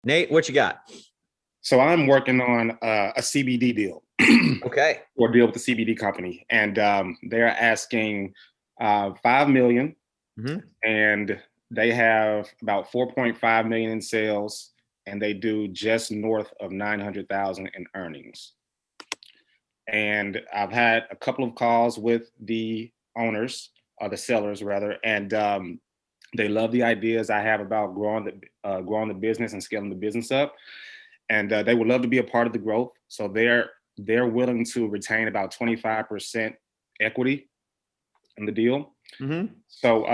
Nate, what you got? So I'm working on a CBD deal Okay. or deal with the CBD company, and they're asking 5 million, Hmm. and they have about 4.5 million in sales, and they do just north of 900,000 in earnings. And I've had a couple of calls with the owners, or the sellers rather, and they love the ideas I have about growing the business and scaling the business up, and they would love to be a part of the growth. So they're willing to retain about 25% equity in the deal. Hmm. So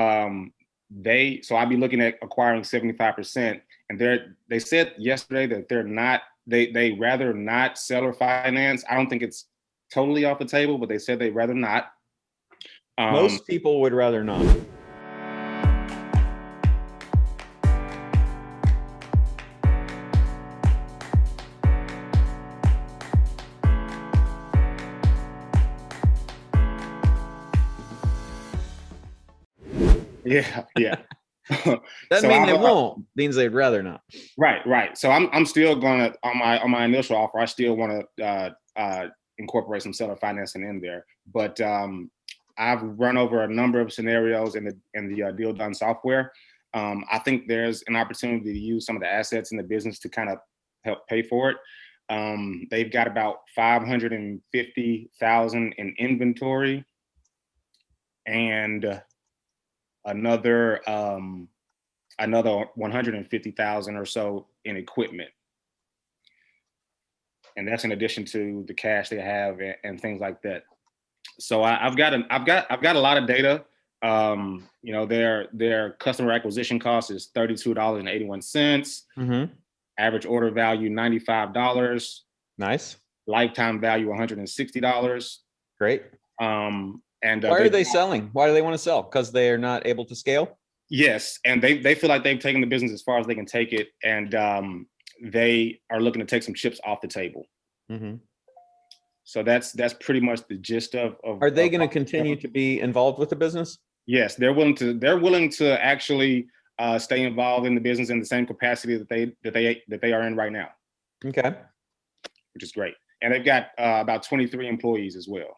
so I'd be looking at acquiring 75%, and they said yesterday that they rather not sell or finance. I don't think it's totally off the table, but they said they'd rather not. Um, Most people would rather not. yeah, yeah. Doesn't so mean they I've won't. Means they'd rather not. right. So I'm still gonna on my initial offer. I still want to incorporate some seller financing in there, but I've run over a number of scenarios in the deal done software. I think there's an opportunity to use some of the assets in the business to kind of help pay for it. They've got about 550,000 in inventory and another another 150,000 or so in equipment, and that's in addition to the cash they have and things like that. So I've got a lot of data. Their customer acquisition cost is $32.81. Hmm. Average order value $95. Nice. Lifetime value $160. Great. And Why are they selling? Why do they want to sell? Because they are not able to scale? yes, and they feel like they've taken the business as far as they can take it, and they are looking to take some chips off the table. Hmm. So that's pretty much the gist Are they going to continue to be involved with the business? yes, they're willing to actually stay involved in the business in the same capacity that they are in right now, Okay. which is great. And they've got about 23 employees as well.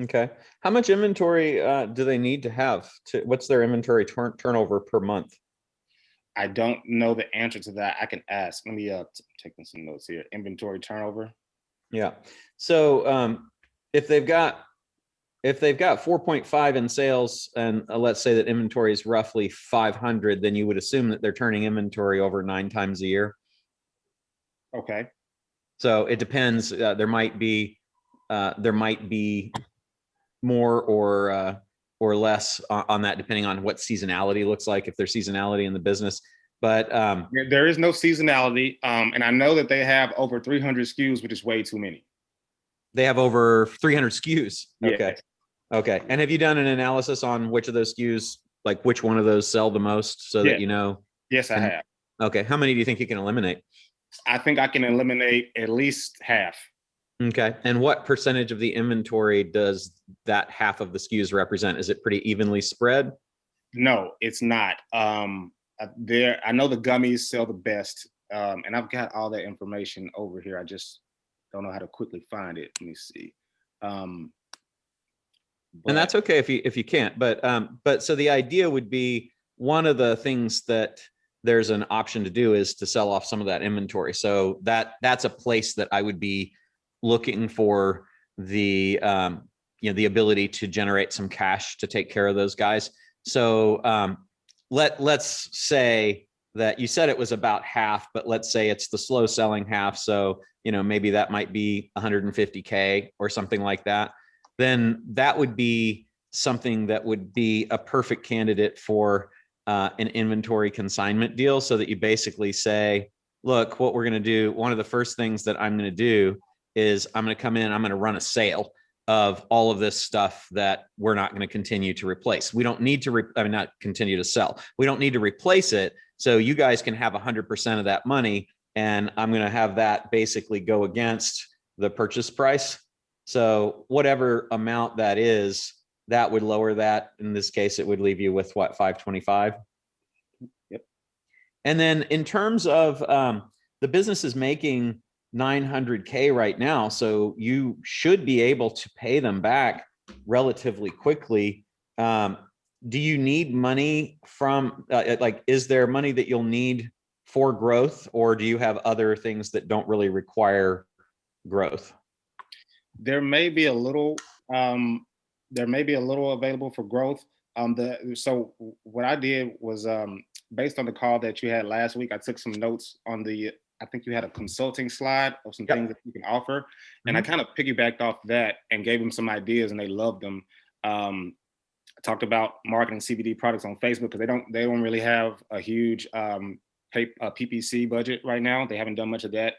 Okay. How much inventory do they need to have? What's their inventory turnover per month? I don't know the answer to that. I can ask. Let me take some notes here. Inventory turnover. Yeah. So if they've got 4.5 in sales, and let's say that inventory is roughly 500, then you would assume that they're turning inventory over 9 times a year. Okay. So it depends. There might be more or less on that, depending on what seasonality looks like, if there's seasonality in the business. But There is no seasonality, and I know that they have over 300 SKUs, which is way too many. they have over 300 SKUs. Okay. Yes. Okay. And have you done an analysis on which of those SKUs, like which one of those sell the most, so that Yes. you know? Yes, I And have. okay, how many do you think you can eliminate? I think I can eliminate at least half. Okay. And what percentage of the inventory does that half of the SKUs represent? Is it pretty evenly spread? No, it's not. I know the gummies sell the best, and I've got all that information over here. I just don't know how to quickly find it. Let me see. Um, And but that's okay if you can't. But so the idea would be, one of the things that there's an option to do is to sell off some of that inventory. So that's a place that I would be looking for the the ability to generate some cash to take care of those guys. So let's say that you said it was about half, but let's say it's the slow selling half. So maybe that might be 150K or something like that. Then that would be something that would be a perfect candidate for an inventory consignment deal, so that you basically say, look, what we're going to do, one of the first things that I'm going to do is I'm going to come in, I'm going to run a sale of all of this stuff that we're not going to continue to replace. We don't need to, not continue to sell. We don't need to replace it. So you guys can have 100% of that money. And I'm going to have that basically go against the purchase price. So whatever amount that is, that would lower that. In this case, it would leave you with what, 525? yep. And then in terms of the business is making 900K right now, so you should be able to pay them back relatively quickly. Do you need money from, like, is there money that you'll need for growth, or do you have other things that don't really require growth? There may be a little, available for growth. So what I did was, based on the call that you had last week, I took some notes on I think you had a consulting slide of some things that you can offer. And I kind of piggybacked off that and gave them some ideas, and they loved them. I talked about marketing CBD products on Facebook, because they don't really have a huge PPC budget right now. They haven't done much of that.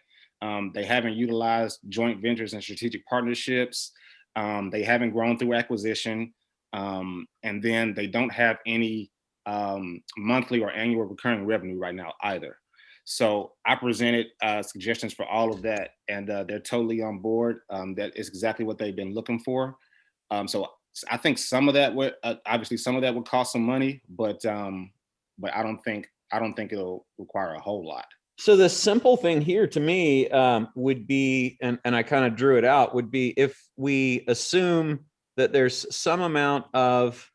They haven't utilized joint ventures and strategic partnerships. They haven't grown through acquisition. And then they don't have any monthly or annual recurring revenue right now either. So I presented suggestions for all of that, and they're totally on board. That is exactly what they've been looking for. So I think some of that would obviously some of that would cost some money, but I don't think it'll require a whole lot. So the simple thing here to me would be, and I kind of drew it out, would be if we assume that there's some amount of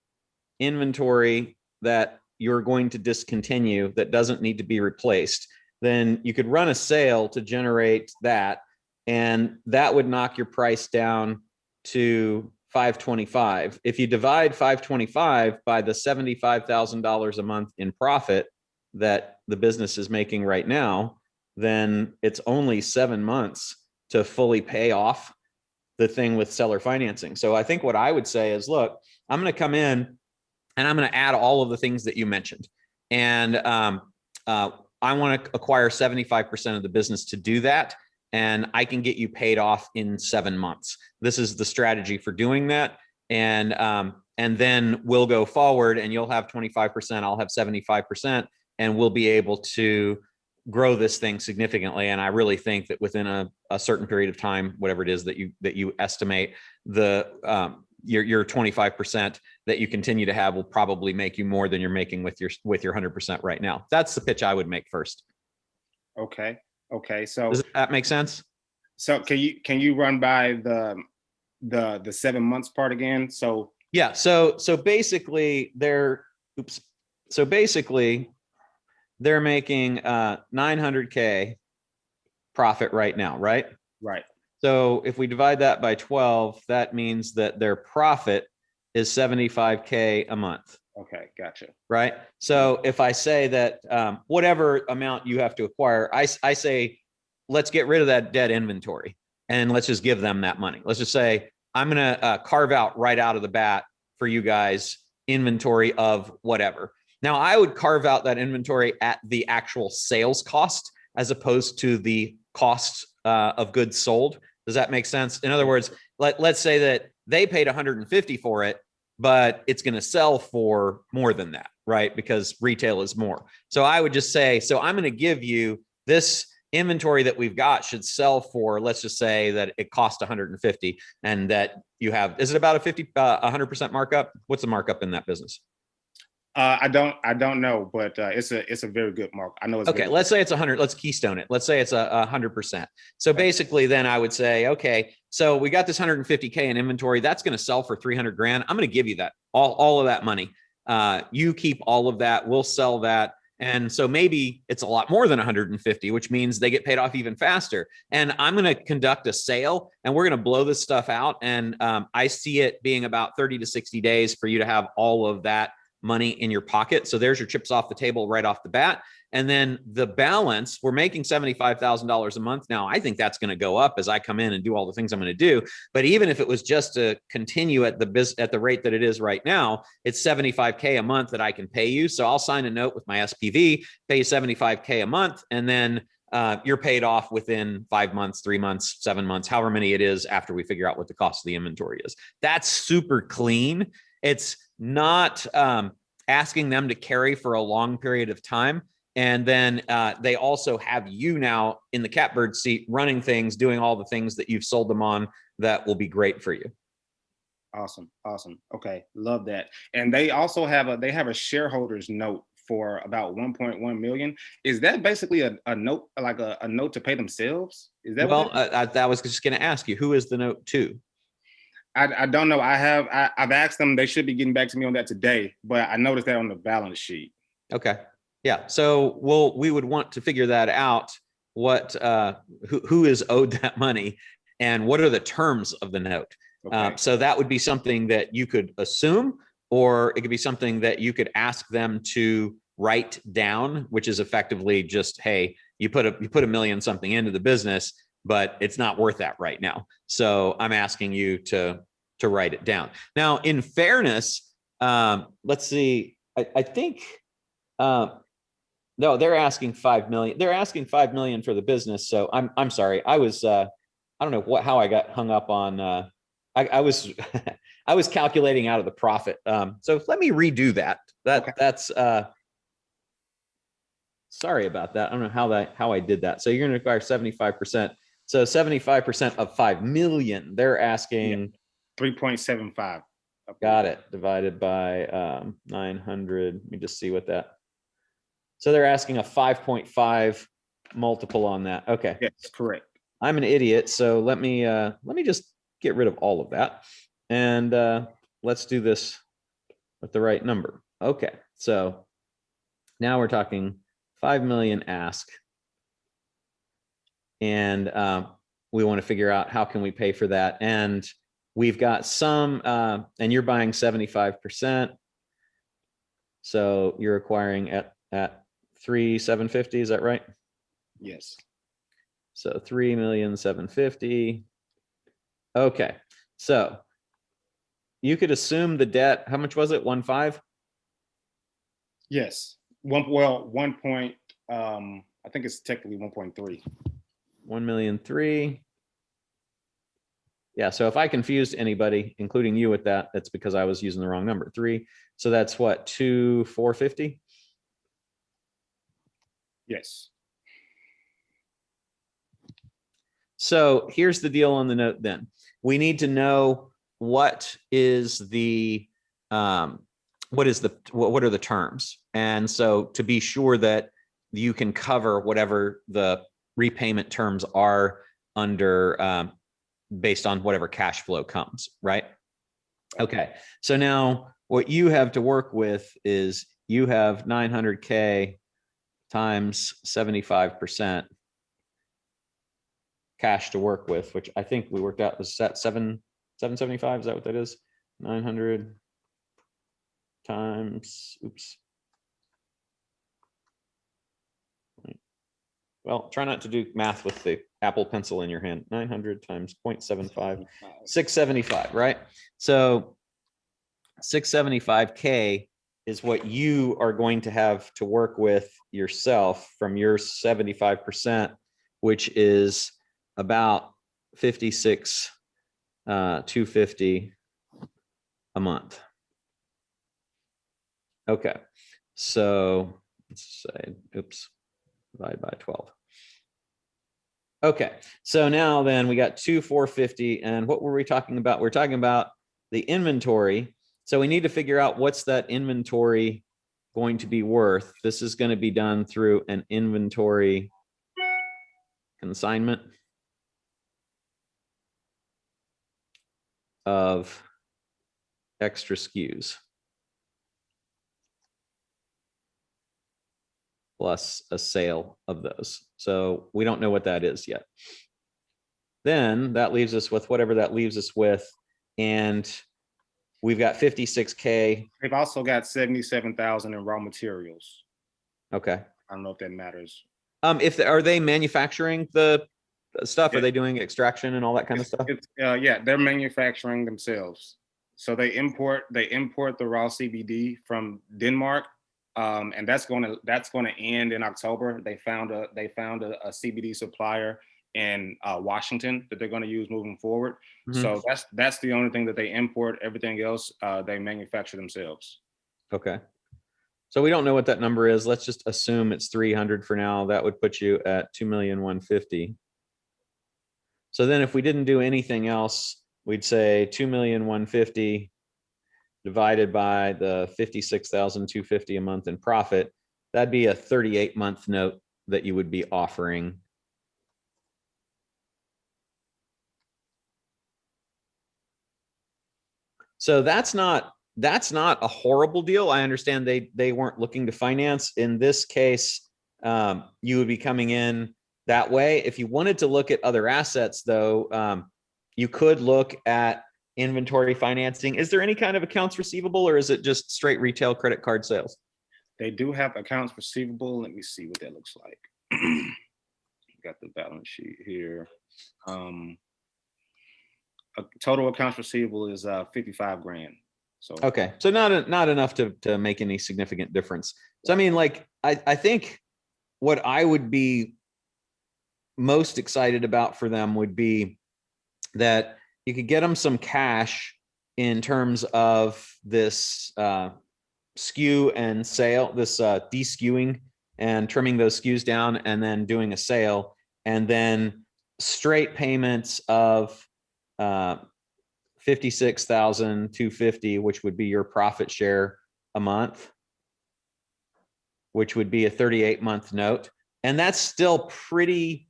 inventory that you're going to discontinue that doesn't need to be replaced, then you could run a sale to generate that, and that would knock your price down to $525. If you divide $525 by the $75,000 a month in profit that the business is making right now, then it's only 7 months to fully pay off the thing with seller financing. So I think what I would say is, look, I'm going to come in and I'm going to add all of the things that you mentioned. And I want to acquire 75% of the business to do that. And I can get you paid off in 7 months. This is the strategy for doing that. And then we'll go forward, and you'll have 25%, I'll have 75%, and we'll be able to grow this thing significantly. And I really think that within a certain period of time, whatever it is that you estimate, your 25% that you continue to have will probably make you more than you're making with your 100% right now. That's the pitch I would make first. Okay. So does that make sense? So can you run by the 7 months part again? So yeah. So basically they're making 900K profit right now, right? Right. So if we divide that by 12, that means that their profit is 75K a month. Okay, gotcha. Right. So if I say that whatever amount you have to acquire, I say, let's get rid of that dead inventory and let's just give them that money. Let's just say, I'm going to carve out right out of the bat for you guys inventory of whatever. Now, I would carve out that inventory at the actual sales cost as opposed to the cost of goods sold. Does that make sense? In other words, let's say that they paid 150 for it, but it's going to sell for more than that, right? Because retail is more. So I would just say, so I'm going to give you this inventory that we've got should sell for, let's just say that it cost 150, and that you have, is it about a 100% markup? What's the markup in that business? I don't know, but it's a very good mark. I know it's okay. Let's say it's 100. Let's keystone it. Let's say it's 100%. So basically, then I would say, okay, so we got this 150K in inventory. That's going to sell for 300 grand. I'm going to give you that all of that money. You keep all of that. We'll sell that. And so maybe it's a lot more than 150, which means they get paid off even faster. And I'm going to conduct a sale, and we're going to blow this stuff out. And I see it being about 30 to 60 days for you to have all of that money in your pocket. So there's your chips off the table right off the bat. And then the balance, we're making $75,000 a month now. I think that's going to go up as I come in and do all the things I'm going to do. But even if it was just to continue at the rate that it is right now, it's 75K a month that I can pay you. So I'll sign a note with my SPV, pay you 75K a month, and then you're paid off within 5 months, 3 months, 7 months, however many it is after we figure out what the cost of the inventory is. That's super clean. It's not asking them to carry for a long period of time. And then they also have you now in the catbird seat running things, doing all the things that you've sold them on that will be great for you. Awesome. Okay. Love that. And they also have a shareholders note for about 1.1 million. Is that basically a note, like a note to pay themselves? Is that Well, what I was just going to ask you, who is the note to? I don't know. I've asked them. They should be getting back to me on that today, but I noticed that on the balance sheet. Okay. Yeah. So we would want to figure that out. What who is owed that money, and what are the terms of the note? Okay. So that would be something that you could assume, or it could be something that you could ask them to write down, which is effectively just, hey, you put a million something into the business, but it's not worth that right now. So I'm asking you to write it down. Now, in fairness, let's see. I think no, they're asking 5 million. They're asking 5 million for the business. So I'm sorry. I don't know how I got hung up on. I was I was calculating out of the profit. So let me redo that. Okay. That's sorry about that. I don't know how I did that. So you're going to require 75%. So 75% of 5 million. They're asking 3.75. Got it. Divided by 900. Let me just see what that. So they're asking a 5.5 multiple on that. Okay. Yes, correct. I'm an idiot. So let me just get rid of all of that. And let's do this with the right number. Okay. So now we're talking 5 million ask. And we want to figure out how can we pay for that. And we've got some, and you're buying 75%. So you're acquiring at 3,750, is that right? Yes. So 3,750,000. Okay. So you could assume the debt, how much was it? 1.5? Yes. 1 point, I think it's technically 1.3. 1,000,003. Yeah, so if I confused anybody, including you with that, that's because I was using the wrong number. 3. So that's what, 2,450? Yes. So here's the deal on the note then. We need to know what is the what are the terms? And so to be sure that you can cover whatever the repayment terms are under based on whatever cash flow comes, right? Okay. So now what you have to work with is you have 900K times 75% cash to work with, which I think we worked out was at 775. Is that what that is? 900 times, oops. Well, try not to do math with the Apple Pencil in your hand. 900 times 0.75, 675, right? So 675K is what you are going to have to work with yourself from your 75%, which is about 56,250 a month. Okay, so let's say, oops, divide by 12. Okay, so now then we got 2,450, and what were we talking about? We're talking about the inventory. So we need to figure out what's that inventory going to be worth. This is going to be done through an inventory consignment of extra SKUs plus a sale of those. So we don't know what that is yet. Then that leaves us with whatever that leaves us with. And we've got 56K. They've also got 77,000 in raw materials. Okay. I don't know if that matters. Are they manufacturing the stuff? Are they doing extraction and all that kind of stuff? Yeah, they're manufacturing themselves. So they import the raw CBD from Denmark, and that's going to end in October. They found a CBD supplier in Washington that they're going to use moving forward. Mm-hmm. So that's the only thing that they import. Everything else they manufacture themselves. Okay. So we don't know what that number is. Let's just assume it's 300 for now. That would put you at 2,150,000. So then if we didn't do anything else, we'd say 2,150,000 divided by the 56,250 a month in profit. That'd be a 38-month note that you would be offering. So that's not a horrible deal. I understand they weren't looking to finance. In this case, you would be coming in that way. If you wanted to look at other assets, though, you could look at inventory financing. Is there any kind of accounts receivable, or is it just straight retail credit card sales? They do have accounts receivable. Let me see what that looks like. Got the balance sheet here. Total accounts receivable is 55 grand. So okay, so not enough to make any significant difference. So I mean, like I think what I would be most excited about for them would be that you could get them some cash in terms of this SKU and sale, this de-skewing and trimming those SKUs down, and then doing a sale, and then straight payments of 56,250, which would be your profit share a month, which would be a 38-month note. And that's still pretty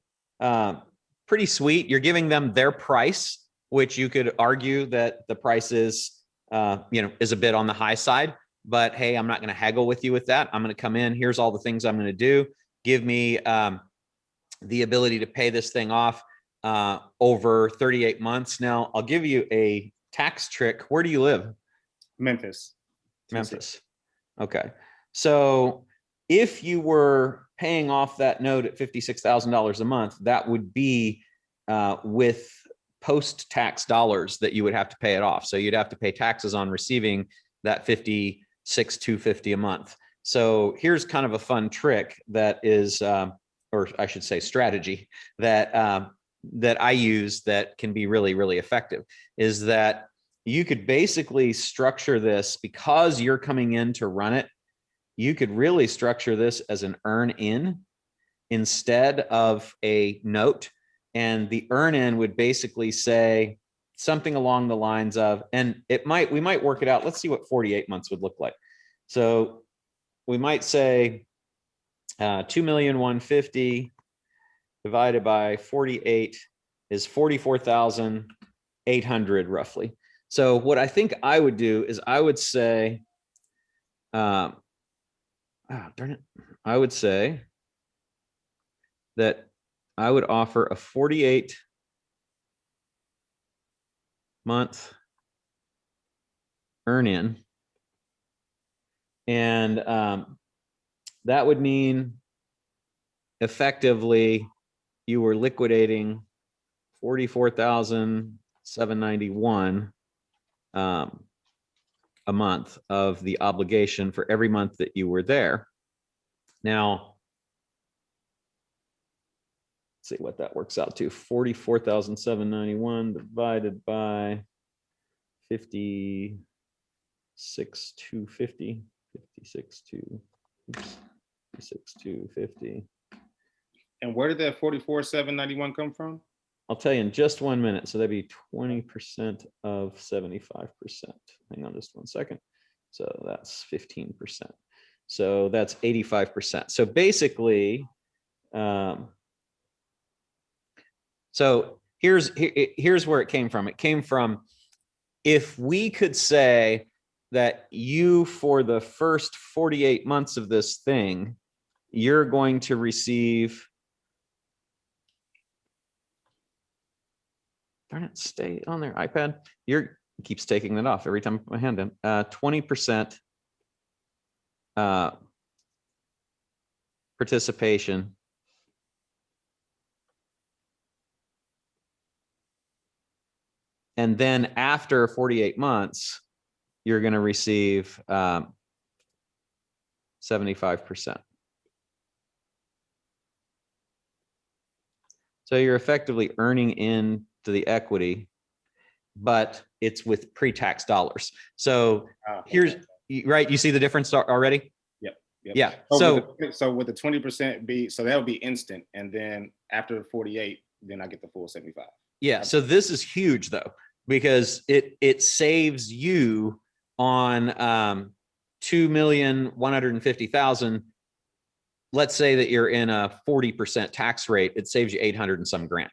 sweet. You're giving them their price, which you could argue that the price is, is a bit on the high side, but hey, I'm not going to haggle with you with that. I'm going to come in. Here's all the things I'm going to do. Give me the ability to pay this thing off over 38 months. Now, I'll give you a tax trick. Where do you live? Memphis. Memphis. Okay. So if you were paying off that note at $56,000 a month, that would be with post-tax dollars that you would have to pay it off. So you'd have to pay taxes on receiving that $56,250 a month. So here's kind of a fun trick that is, or I should say strategy that that I use that can be really, really effective, is that you could basically structure this, because you're coming in to run it. You could really structure this as an earn in instead of a note. And the earn in would basically say something along the lines of, and we might work it out. Let's see what 48 months would look like. So we might say 2,150,000 divided by 48 is 44,800 roughly. So what I think I would do is I would say, darn it, I would say that I would offer a 48-month earn in, and that would mean effectively you were liquidating 44,791 a month of the obligation for every month that you were there. Now, let's see what that works out to. 44,791 divided by 56,250. 56,250. And where did that 44,791 come from? I'll tell you in just 1 minute. So that'd be 20% of 75%. Hang on just 1 second. So that's 15%. So that's 85%. So basically, so here's where it came from. It came from, if we could say that you, for the first 48 months of this thing, you're going to receive, darn it, stay on there, iPad. It keeps taking that off every time I put my hand in. 20% participation. And then after 48 months, you're going to receive 75%. So you're effectively earning into the equity, but it's with pre-tax dollars. So here's, right, you see the difference already? Yep. Yeah. So with the 20% so that would be instant. And then after 48, then I get the full 75. Yeah. So this is huge though, because it saves you on 2,150,000 let's say that you're in a 40% tax rate, it saves you 800 and some grand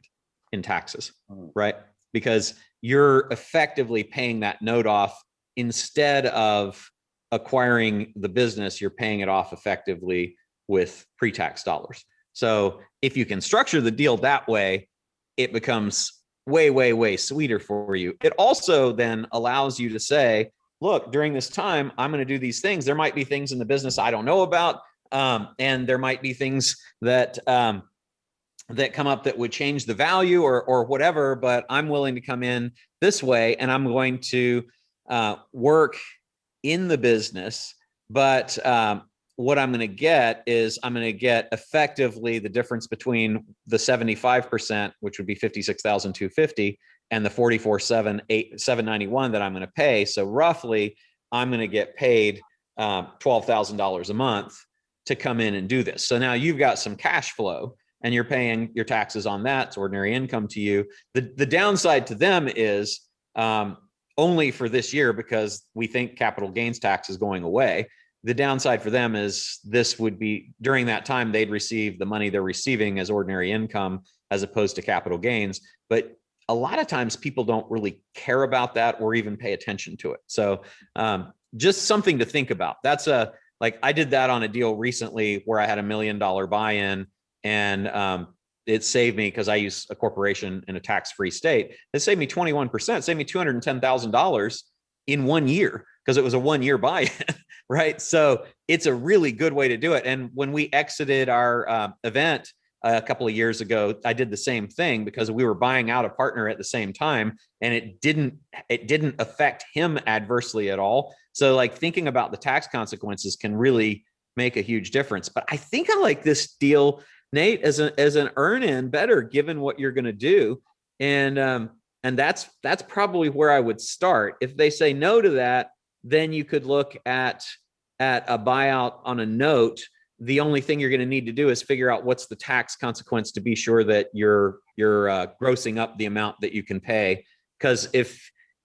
in taxes, right? Because you're effectively paying that note off instead of acquiring the business, you're paying it off effectively with pre-tax dollars. So if you can structure the deal that way, it becomes way, way, way sweeter for you. It also then allows you to say, look, during this time, I'm going to do these things. There might be things in the business I don't know about. And there might be things that that come up that would change the value or whatever, but I'm willing to come in this way and I'm going to work in the business. But what I'm going to get is I'm going to get effectively the difference between the 75%, which would be 56,250, and the 44,791 that I'm going to pay. So roughly, I'm going to get paid $12,000 a month to come in and do this. So now you've got some cash flow and you're paying your taxes on that. It's ordinary income to you. The downside to them is only for this year, because we think capital gains tax is going away. The downside for them is this would be during that time, they'd receive the money they're receiving as ordinary income as opposed to capital gains. But a lot of times people don't really care about that or even pay attention to it. So just something to think about. That's like I did that on a deal recently where I had $1 million buy-in, and it saved me, because I use a corporation in a tax-free state. It saved me 21%, saved me $210,000 in 1 year, because it was a 1 year buy-in, right? So it's a really good way to do it. And when we exited our event a couple of years ago, I did the same thing because we were buying out a partner at the same time, and it didn't affect him adversely at all. So like thinking about the tax consequences can really make a huge difference. But I think I like this deal, Nate, as an earn-in better, given what you're going to do. And that's probably where I would start. If they say no to that, then you could look at a buyout on a note. The only thing you're going to need to do is figure out what's the tax consequence to be sure that you're grossing up the amount that you can pay. Because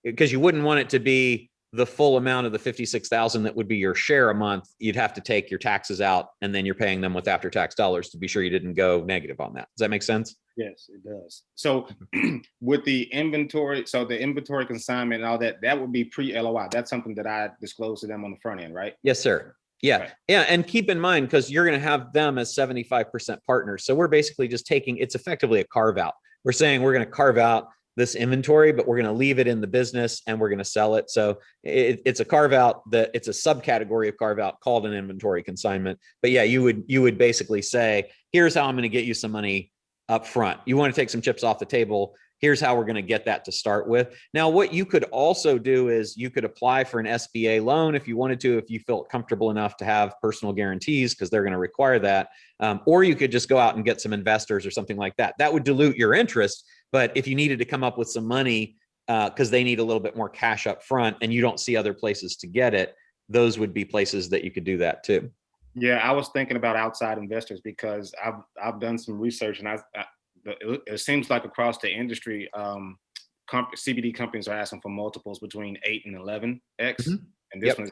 you wouldn't want it to be the full amount of the 56,000 that would be your share a month. You'd have to take your taxes out, and then you're paying them with after-tax dollars to be sure you didn't go negative on that. Does that make sense? Yes, it does. So with the inventory, so the inventory consignment and all that, that would be pre-LOI. That's something that I disclose to them on the front end, right? Yes, sir. Yeah. Right. Yeah. And keep in mind, because you're going to have them as 75% partners. So we're basically just it's effectively a carve out. We're saying we're going to carve out this inventory, but we're going to leave it in the business and we're going to sell it. So it's a carve out, it's a subcategory of carve out called an inventory consignment. But yeah, you would basically say, here's how I'm going to get you some money up front. You want to take some chips off the table. Here's how we're going to get that to start with. Now, what you could also do is you could apply for an SBA loan if you wanted to, if you felt comfortable enough to have personal guarantees, because they're going to require that. Or you could just go out and get some investors or something like that. That would dilute your interest. But if you needed to come up with some money because they need a little bit more cash up front and you don't see other places to get it, those would be places that you could do that too. Yeah, I was thinking about outside investors because I've done some research, and it seems like across the industry, CBD companies are asking for multiples between 8 and 11x, and this one's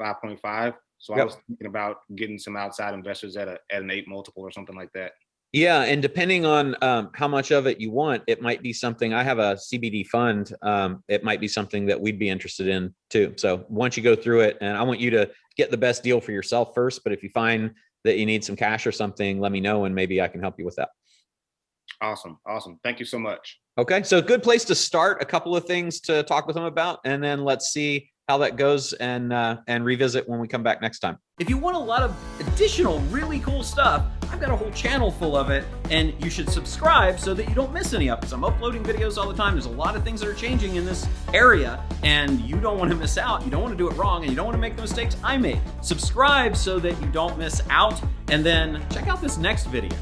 5.5. So I was thinking about getting some outside investors at an 8 multiple or something like that. Yeah, and depending on how much of it you want, it might be something. I have a CBD fund. It might be something that we'd be interested in too. So once you go through it, and I want you to get the best deal for yourself first, but if you find that you need some cash or something, let me know and maybe I can help you with that. Awesome. Thank you so much. Okay, so good place to start. A couple of things to talk with them about, and then let's see how that goes and revisit when we come back next time. If you want a lot of additional really cool stuff, I've got a whole channel full of it, and you should subscribe so that you don't miss any of it, because I'm uploading videos all the time. There's a lot of things that are changing in this area, and you don't want to miss out. You don't want to do it wrong, and you don't want to make the mistakes I made. Subscribe so that you don't miss out, and then check out this next video.